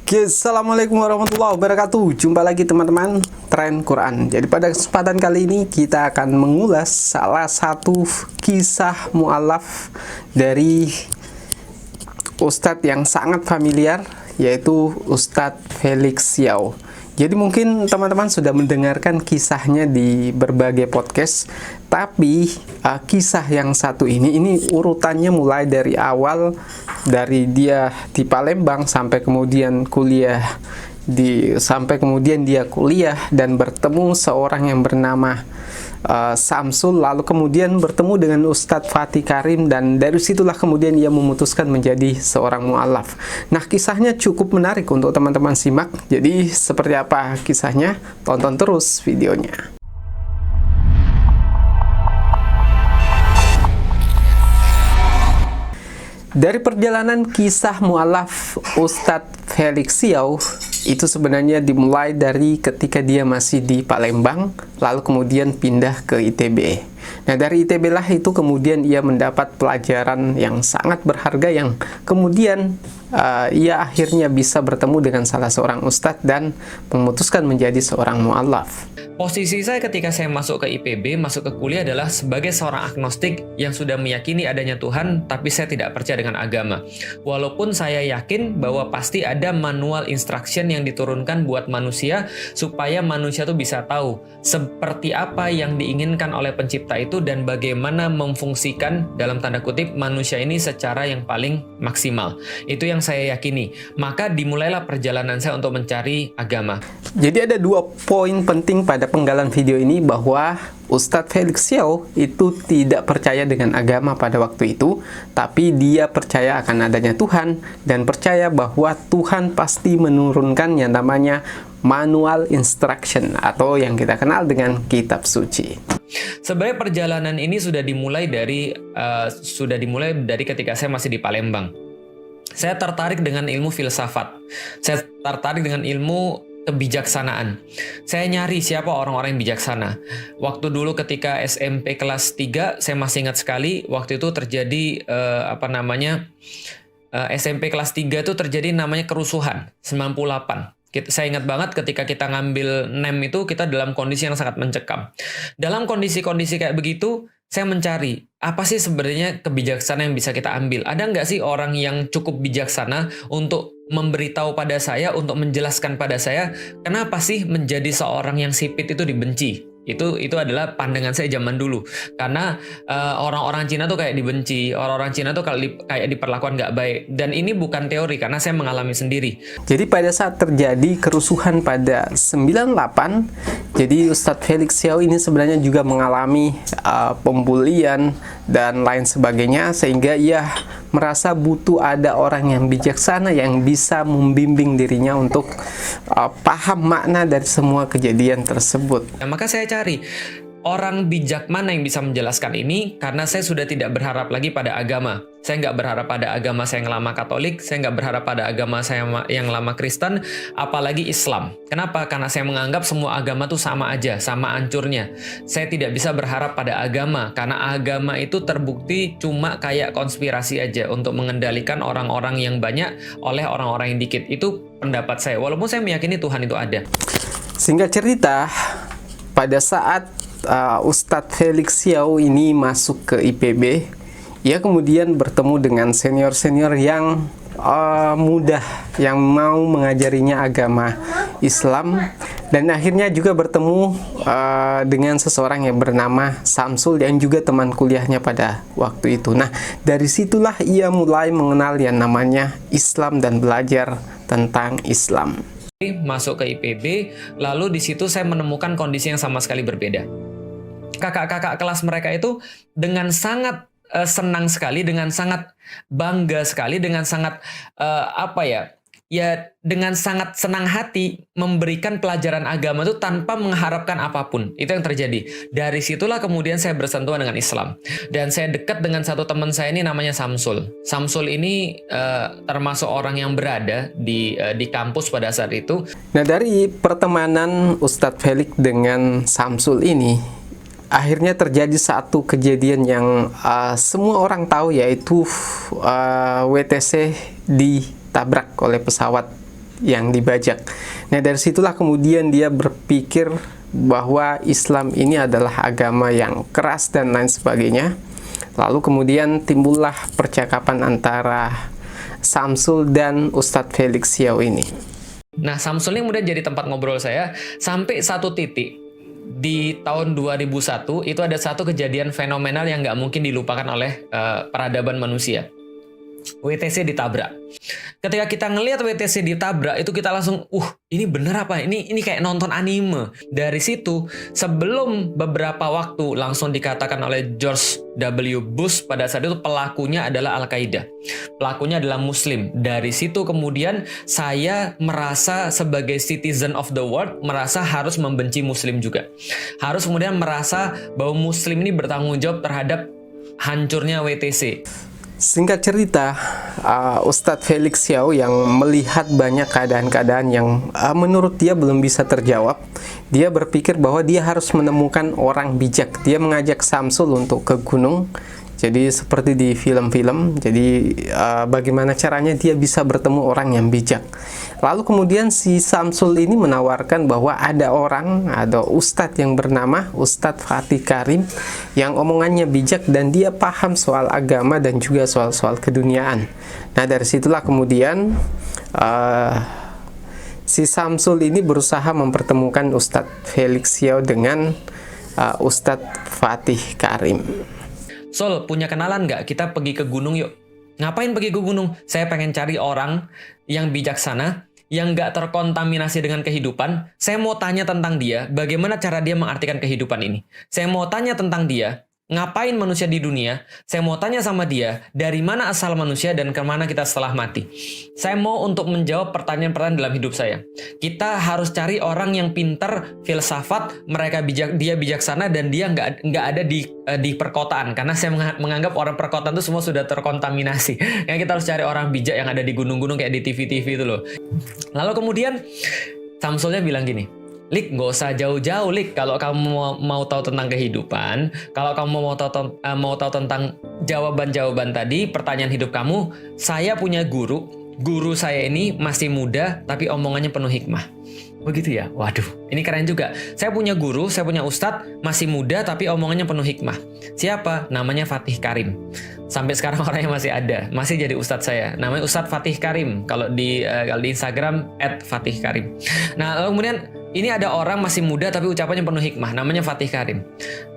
Oke, assalamualaikum warahmatullahi wabarakatuh. Jumpa lagi teman-teman Tren Quran. Jadi pada kesempatan kali ini kita akan mengulas salah satu kisah mu'alaf dari Ustadz yang sangat familiar, yaitu Ustadz Felix Xiao. Jadi mungkin teman-teman sudah mendengarkan kisahnya di berbagai podcast, tapi kisah yang satu ini urutannya mulai dari awal, dari dia di Palembang sampai kemudian sampai kemudian dia kuliah dan bertemu seorang yang bernama Samsul, lalu kemudian bertemu dengan Ustadz Fatih Karim, dan dari situlah kemudian ia memutuskan menjadi seorang mu'alaf. Nah, kisahnya cukup menarik untuk teman-teman simak. Jadi seperti apa kisahnya? Tonton terus videonya. Dari perjalanan kisah mu'alaf Ustadz Felix Xiao itu sebenarnya dimulai dari ketika dia masih di Palembang, lalu kemudian pindah ke ITB. Nah, dari ITB lah itu kemudian ia mendapat pelajaran yang sangat berharga, yang kemudian ia akhirnya bisa bertemu dengan salah seorang ustadz dan memutuskan menjadi seorang mu'alaf. Posisi saya ketika saya masuk ke IPB, masuk ke kuliah adalah sebagai seorang agnostik yang sudah meyakini adanya Tuhan, tapi saya tidak percaya dengan agama. Walaupun saya yakin bahwa pasti ada manual instruction yang diturunkan buat manusia, supaya manusia tuh bisa tahu seperti apa yang diinginkan oleh pencipta itu dan bagaimana memfungsikan dalam tanda kutip manusia ini secara yang paling maksimal. Itu yang saya yakini. Maka dimulailah perjalanan saya untuk mencari agama. Jadi ada dua poin penting pada penggalan video ini, bahwa Ustadz Felix Xiao itu tidak percaya dengan agama pada waktu itu, tapi dia percaya akan adanya Tuhan dan percaya bahwa Tuhan pasti menurunkan yang namanya manual instruction atau yang kita kenal dengan kitab suci. Sebenarnya perjalanan ini sudah dimulai dari ketika saya masih di Palembang. Saya tertarik dengan ilmu filsafat. Saya tertarik dengan ilmu kebijaksanaan. Saya nyari siapa orang-orang yang bijaksana. Waktu dulu ketika SMP kelas 3, saya masih ingat sekali waktu itu terjadi SMP kelas 3 itu terjadi namanya kerusuhan 98. Saya ingat banget ketika kita ngambil NEM itu kita dalam kondisi yang sangat mencekam. Dalam kondisi-kondisi kayak begitu, saya mencari apa sih sebenarnya kebijaksanaan yang bisa kita ambil. Ada nggak sih orang yang cukup bijaksana untuk memberitahu pada saya, untuk menjelaskan pada saya kenapa sih menjadi seorang yang sipit itu dibenci. Itu adalah pandangan saya zaman dulu. Karena orang-orang Cina tuh kayak dibenci, orang-orang Cina tuh kayak diperlakukan nggak baik. Dan ini bukan teori, karena saya mengalami sendiri. Jadi pada saat terjadi kerusuhan pada 98, jadi Ustadz Felix Xiao ini sebenarnya juga mengalami pembulian dan lain sebagainya, sehingga ia merasa butuh ada orang yang bijaksana yang bisa membimbing dirinya untuk paham makna dari semua kejadian tersebut. Nah, maka saya cari orang bijak mana yang bisa menjelaskan ini, karena saya sudah tidak berharap lagi pada agama. Saya nggak berharap pada agama saya yang lama Katolik, saya nggak berharap pada agama saya yang lama Kristen, apalagi Islam. Kenapa? Karena saya menganggap semua agama tuh sama aja, sama hancurnya. Saya tidak bisa berharap pada agama, karena agama itu terbukti cuma kayak konspirasi aja untuk mengendalikan orang-orang yang banyak oleh orang-orang yang dikit. Itu pendapat saya, walaupun saya meyakini Tuhan itu ada. Singkat cerita, pada saat Ustadz Felix Xiao ini masuk ke IPB, ia kemudian bertemu dengan senior-senior yang muda yang mau mengajarinya agama Islam, dan akhirnya juga bertemu dengan seseorang yang bernama Samsul yang juga teman kuliahnya pada waktu itu. Nah, dari situlah ia mulai mengenal yang namanya Islam dan belajar tentang Islam. Masuk ke IPB, lalu di situ saya menemukan kondisi yang sama sekali berbeda. Kakak-kakak kelas mereka itu dengan sangat senang sekali, dengan sangat bangga sekali, dengan sangat dengan sangat senang hati memberikan pelajaran agama itu tanpa mengharapkan apapun. Itu yang terjadi. Dari situlah kemudian saya bersentuhan dengan Islam. Dan saya dekat dengan satu teman saya ini namanya Samsul. Samsul ini termasuk orang yang berada di kampus pada saat itu. Nah, dari pertemanan Ustadz Felix dengan Samsul ini, akhirnya terjadi satu kejadian yang semua orang tahu, yaitu WTC ditabrak oleh pesawat yang dibajak. Nah, dari situlah kemudian dia berpikir bahwa Islam ini adalah agama yang keras dan lain sebagainya. Lalu kemudian timbullah percakapan antara Samsul dan Ustadz Felix Xiao ini. Nah, Samsul ini kemudian jadi tempat ngobrol saya sampai satu titik di tahun 2001 itu ada satu kejadian fenomenal yang nggak mungkin dilupakan oleh peradaban manusia. WTC ditabrak. Ketika kita ngelihat WTC ditabrak, itu kita langsung, ini bener apa? Ini kayak nonton anime. Dari situ, sebelum beberapa waktu langsung dikatakan oleh George W. Bush pada saat itu pelakunya adalah Al-Qaeda. Pelakunya adalah Muslim. Dari situ kemudian saya merasa sebagai citizen of the world, merasa harus membenci Muslim juga. Harus kemudian merasa bahwa Muslim ini bertanggung jawab terhadap hancurnya WTC. Singkat cerita, Ustadz Felix Xiao yang melihat banyak keadaan-keadaan yang menurut dia belum bisa terjawab, dia berpikir bahwa dia harus menemukan orang bijak. Dia mengajak Samsul untuk ke gunung. Jadi seperti di film-film, jadi bagaimana caranya dia bisa bertemu orang yang bijak. Lalu kemudian si Samsul ini menawarkan bahwa ada ustadz yang bernama Ustadz Fatih Karim yang omongannya bijak dan dia paham soal agama dan juga soal-soal keduniaan. Nah, dari situlah kemudian si Samsul ini berusaha mempertemukan Ustadz Felix Xiao dengan Ustadz Fatih Karim. Sol, punya kenalan nggak? Kita pergi ke gunung yuk. Ngapain pergi ke gunung? Saya pengen cari orang yang bijaksana, yang nggak terkontaminasi dengan kehidupan. Saya mau tanya tentang dia, bagaimana cara dia mengartikan kehidupan ini. Saya mau tanya tentang dia, ngapain manusia di dunia. Saya mau tanya sama dia, dari mana asal manusia dan kemana kita setelah mati. Saya mau untuk menjawab pertanyaan-pertanyaan dalam hidup saya. Kita harus cari orang yang pintar, filsafat, dia bijaksana dan dia nggak ada di perkotaan. Karena saya menganggap orang perkotaan itu semua sudah terkontaminasi. Yang kita harus cari orang bijak yang ada di gunung-gunung kayak di TV-TV itu loh. Lalu kemudian Samsulnya bilang gini, Lik, nggak usah jauh-jauh, Lik. Kalau kamu mau tahu tentang kehidupan, kalau kamu mau tahu tentang jawaban-jawaban tadi, pertanyaan hidup kamu, saya punya guru. Guru saya ini masih muda, tapi omongannya penuh hikmah. Begitu ya? Waduh, ini keren juga. Saya punya guru, saya punya ustadz, masih muda, tapi omongannya penuh hikmah. Siapa? Namanya Fatih Karim. Sampai sekarang orangnya masih ada, masih jadi ustadz saya. Namanya Ustadz Fatih Karim. Kalau di Instagram @fatihkarim. Nah, lalu kemudian ini ada orang masih muda tapi ucapannya penuh hikmah, namanya Fatih Karim.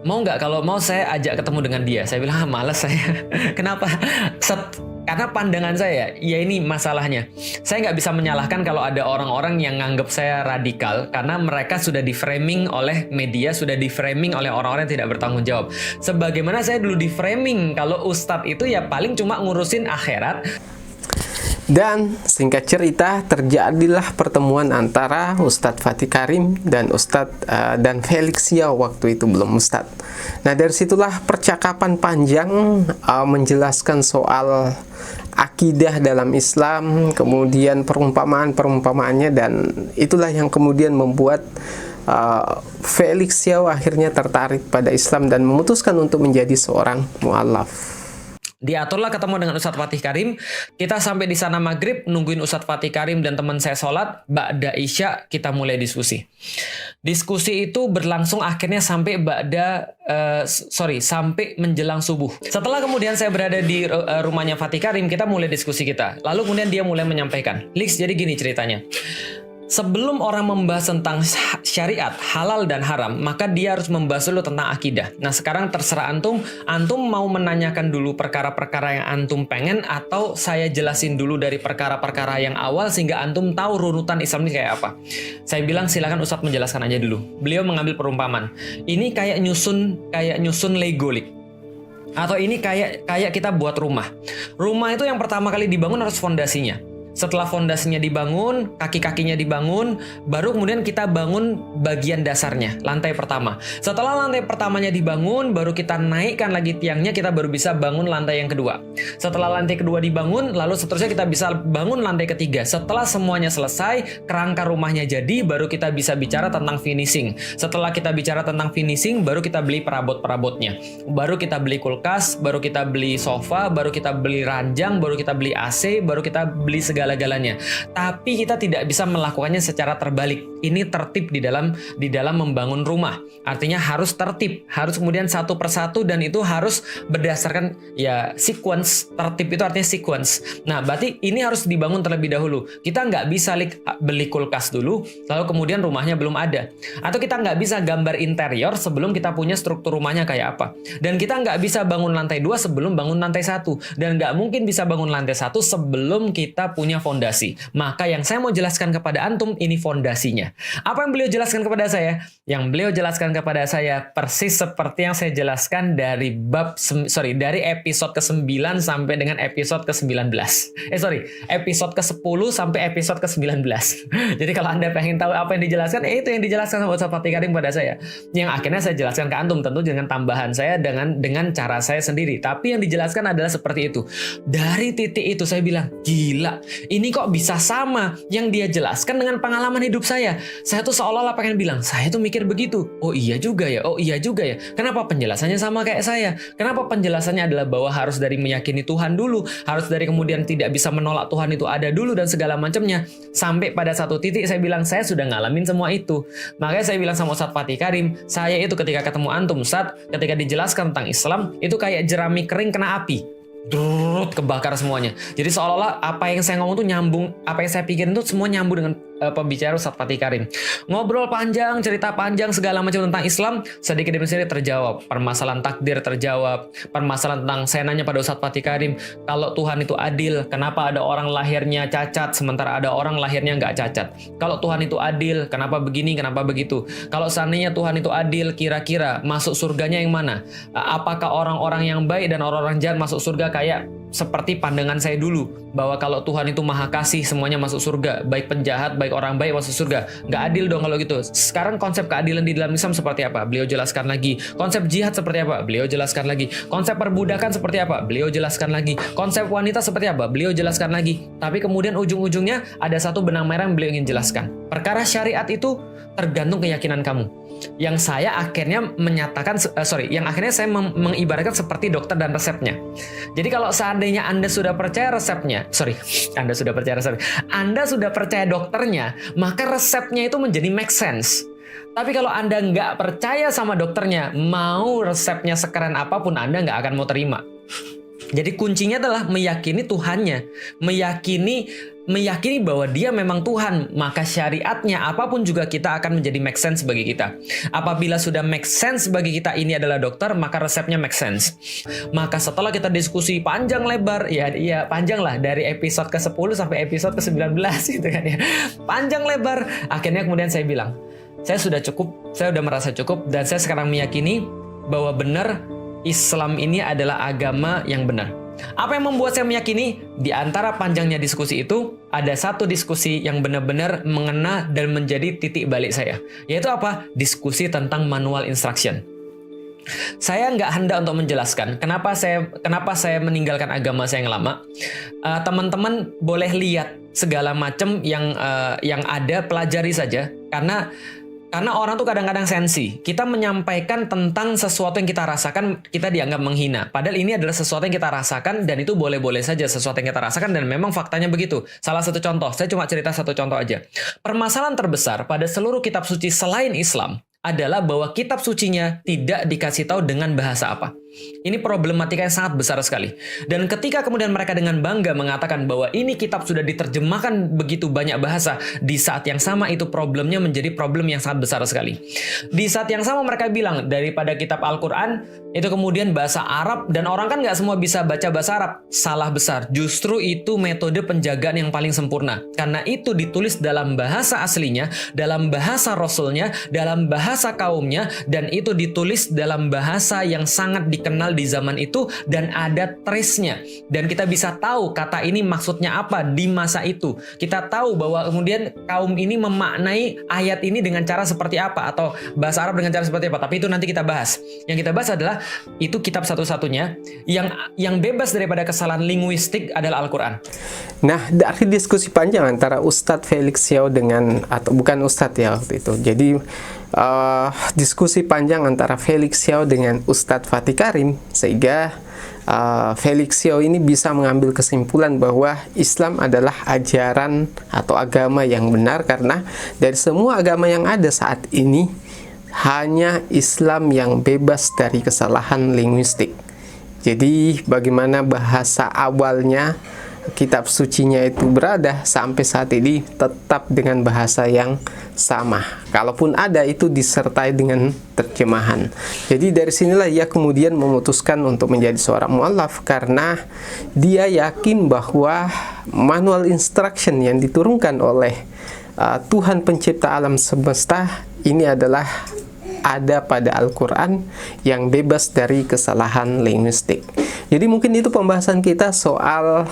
Mau nggak? Kalau mau saya ajak ketemu dengan dia. Saya bilang, malas saya. Kenapa? Karena pandangan saya, ya ini masalahnya. Saya nggak bisa menyalahkan kalau ada orang-orang yang nganggap saya radikal, karena mereka sudah di-framing oleh media, sudah di-framing oleh orang-orang yang tidak bertanggung jawab. Sebagaimana saya dulu di-framing, kalau ustadz itu ya paling cuma ngurusin akhirat. Dan singkat cerita, terjadilah pertemuan antara Ustadz Fatih Karim dan dan Felix Xiao, waktu itu belum Ustadz. Nah, dari situlah percakapan panjang menjelaskan soal akidah dalam Islam, kemudian perumpamaan-perumpamaannya, dan itulah yang kemudian membuat Felix Xiao akhirnya tertarik pada Islam dan memutuskan untuk menjadi seorang mu'alaf. Diaturlah ketemu dengan Ustadz Fatih Karim. Kita sampai di sana maghrib, nungguin Ustadz Fatih Karim dan teman saya sholat. Ba'da Isya kita mulai diskusi. Diskusi itu berlangsung akhirnya sampai sampai menjelang subuh. Setelah kemudian saya berada di rumahnya Fatih Karim, kita mulai diskusi kita. Lalu kemudian dia mulai menyampaikan, Lix, jadi gini ceritanya. Sebelum orang membahas tentang syariat, halal dan haram, maka dia harus membahas dulu tentang akidah. Nah, sekarang terserah antum mau menanyakan dulu perkara-perkara yang antum pengen, atau saya jelasin dulu dari perkara-perkara yang awal sehingga antum tahu runutan Islam ini kayak apa. Saya bilang silakan Ustadz menjelaskan aja dulu. Beliau mengambil perumpamaan. Ini kayak nyusun Lego, Lik. Atau ini kayak kita buat rumah. Rumah itu yang pertama kali dibangun harus fondasinya. Setelah fondasinya dibangun, kaki-kakinya dibangun, baru kemudian kita bangun bagian dasarnya, lantai pertama. Setelah lantai pertamanya dibangun, baru kita naikkan lagi tiangnya, kita baru bisa bangun lantai yang kedua. Setelah lantai kedua dibangun, lalu seterusnya kita bisa bangun lantai ketiga. Setelah semuanya selesai, kerangka rumahnya jadi, baru kita bisa bicara tentang finishing. Setelah kita bicara tentang finishing, baru kita beli perabot-perabotnya. Baru kita beli kulkas, baru kita beli sofa, baru kita beli ranjang, baru kita beli AC, baru kita beli segala segala-galanya. Tapi kita tidak bisa melakukannya secara terbalik. Ini tertib di dalam membangun rumah. Artinya harus tertib, harus kemudian satu persatu, dan itu harus berdasarkan ya sequence. Tertib itu artinya sequence. Nah, berarti ini harus dibangun terlebih dahulu. Kita nggak bisa beli kulkas dulu, lalu kemudian rumahnya belum ada. Atau kita nggak bisa gambar interior sebelum kita punya struktur rumahnya kayak apa. Dan kita nggak bisa bangun lantai 2 sebelum bangun lantai 1. Dan nggak mungkin bisa bangun lantai 1 sebelum kita punya fondasi. Maka yang saya mau jelaskan kepada antum, ini fondasinya. Apa yang beliau jelaskan kepada saya? Yang beliau jelaskan kepada saya persis seperti yang saya jelaskan dari dari episode ke-9 sampai dengan episode ke-19. Episode ke-10 sampai episode ke-19. Jadi kalau Anda pengen tahu apa yang dijelaskan, itu yang dijelaskan sama Ustaz Fatih Karim pada saya. Yang akhirnya saya jelaskan ke antum, tentu dengan tambahan saya dengan cara saya sendiri. Tapi yang dijelaskan adalah seperti itu. Dari titik itu saya bilang, gila, ini kok bisa sama yang dia jelaskan dengan pengalaman hidup saya. Saya tuh seolah-olah pengen bilang, saya tuh mikir begitu. Oh iya juga ya, oh iya juga ya. Kenapa penjelasannya sama kayak saya? Kenapa penjelasannya adalah bahwa harus dari meyakini Tuhan dulu, harus dari kemudian tidak bisa menolak Tuhan itu ada dulu dan segala macamnya. Sampai pada satu titik saya bilang, saya sudah ngalamin semua itu. Makanya saya bilang sama Ustaz Fatih Karim, saya itu ketika ketemu antum Ustaz, ketika dijelaskan tentang Islam, itu kayak jerami kering kena api. Kebakar semuanya. Jadi seolah-olah apa yang saya ngomong tuh nyambung, apa yang saya pikirin tuh semua nyambung dengan pembicara Ustaz Fatih Karim. Ngobrol panjang, cerita panjang segala macam tentang Islam, sedikit demi sedikit terjawab. Permasalahan takdir terjawab. Permasalahan tentang, saya nanya pada Ustaz Fatih Karim, kalau Tuhan itu adil, kenapa ada orang lahirnya cacat sementara ada orang lahirnya nggak cacat? Kalau Tuhan itu adil, kenapa begini, kenapa begitu? Kalau seandainya Tuhan itu adil, kira-kira masuk surganya yang mana? Apakah orang-orang yang baik dan orang-orang jahat masuk surga kayak seperti pandangan saya dulu, bahwa kalau Tuhan itu maha kasih, semuanya masuk surga, baik penjahat, baik orang baik masuk surga? Nggak adil dong kalau gitu. Sekarang konsep keadilan di dalam Islam seperti apa? Beliau jelaskan lagi. Konsep jihad seperti apa? Beliau jelaskan lagi. Konsep perbudakan seperti apa? Beliau jelaskan lagi. Konsep wanita seperti apa? Beliau jelaskan lagi. Tapi kemudian ujung-ujungnya ada satu benang merah yang beliau ingin jelaskan. Perkara syariat itu tergantung keyakinan kamu. Yang saya akhirnya menyatakan, yang akhirnya saya mengibaratkan seperti dokter dan resepnya. Jadi kalau seandainya Anda sudah percaya resepnya, Anda sudah percaya dokternya, maka resepnya itu menjadi make sense. Tapi kalau Anda nggak percaya sama dokternya, mau resepnya sekeren apapun, Anda nggak akan mau terima. Jadi kuncinya adalah meyakini Tuhannya, meyakini bahwa dia memang Tuhan, maka syariatnya apapun juga kita akan menjadi make sense bagi kita. Apabila sudah make sense bagi kita ini adalah dokter, maka resepnya make sense. Maka setelah kita diskusi panjang lebar, ya panjang lah, dari episode ke-10 sampai episode ke-19 gitu kan ya. Panjang lebar, akhirnya kemudian saya bilang, saya sudah cukup, saya sudah merasa cukup, dan saya sekarang meyakini bahwa benar Islam ini adalah agama yang benar. Apa yang membuat saya meyakini? Di antara panjangnya diskusi itu, ada satu diskusi yang benar-benar mengena dan menjadi titik balik saya. Yaitu apa? Diskusi tentang manual instruction. Saya nggak hendak untuk menjelaskan kenapa saya meninggalkan agama saya yang lama. Teman-teman boleh lihat segala macam yang ada, pelajari saja. Karena orang tuh kadang-kadang sensi. Kita menyampaikan tentang sesuatu yang kita rasakan, kita dianggap menghina. Padahal ini adalah sesuatu yang kita rasakan, dan itu boleh-boleh saja sesuatu yang kita rasakan, dan memang faktanya begitu. Salah satu contoh, saya cuma cerita satu contoh aja. Permasalahan terbesar pada seluruh kitab suci selain Islam adalah bahwa kitab sucinya tidak dikasih tahu dengan bahasa apa. Ini problematika yang sangat besar sekali. Dan ketika kemudian mereka dengan bangga mengatakan bahwa ini kitab sudah diterjemahkan begitu banyak bahasa, di saat yang sama itu problemnya menjadi problem yang sangat besar sekali. Di saat yang sama mereka bilang daripada kitab Al-Quran itu kemudian bahasa Arab, dan orang kan nggak semua bisa baca bahasa Arab. Salah besar. Justru itu metode penjagaan yang paling sempurna. Karena itu ditulis dalam bahasa aslinya, dalam bahasa Rasulnya, dalam bahasa kaumnya, dan itu ditulis dalam bahasa yang sangat dikenal di zaman itu, dan ada trace-nya, dan kita bisa tahu kata ini maksudnya apa di masa itu. Kita tahu bahwa kemudian kaum ini memaknai ayat ini dengan cara seperti apa, atau bahasa Arab dengan cara seperti apa. Tapi itu nanti kita bahas. Yang kita bahas adalah itu kitab satu-satunya yang bebas daripada kesalahan linguistik adalah Al-Quran. Nah, dari diskusi panjang antara Ustadz Felix Xiao dengan, atau bukan Ustadz ya waktu itu, jadi diskusi panjang antara Felix Xiao dengan Ustadz Fatih Karim, sehingga Felix Xiao ini bisa mengambil kesimpulan bahwa Islam adalah ajaran atau agama yang benar, karena dari semua agama yang ada saat ini hanya Islam yang bebas dari kesalahan linguistik. Jadi bagaimana bahasa awalnya kitab sucinya itu berada sampai saat ini tetap dengan bahasa yang sama. Kalaupun ada, itu disertai dengan terjemahan. Jadi dari sinilah ia kemudian memutuskan untuk menjadi seorang mu'allaf, karena dia yakin bahwa manual instruction yang diturunkan oleh Tuhan pencipta alam semesta ini adalah ada pada Al-Quran yang bebas dari kesalahan linguistik. Jadi mungkin itu pembahasan kita soal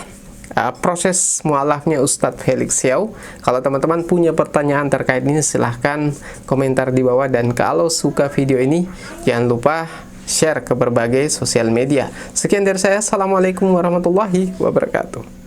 proses mu'alafnya Ustadz Felix Xiao. Kalau teman-teman punya pertanyaan terkait ini, silahkan komentar di bawah. Dan kalau suka video ini, jangan lupa share ke berbagai sosial media. Sekian dari saya. Assalamualaikum warahmatullahi wabarakatuh.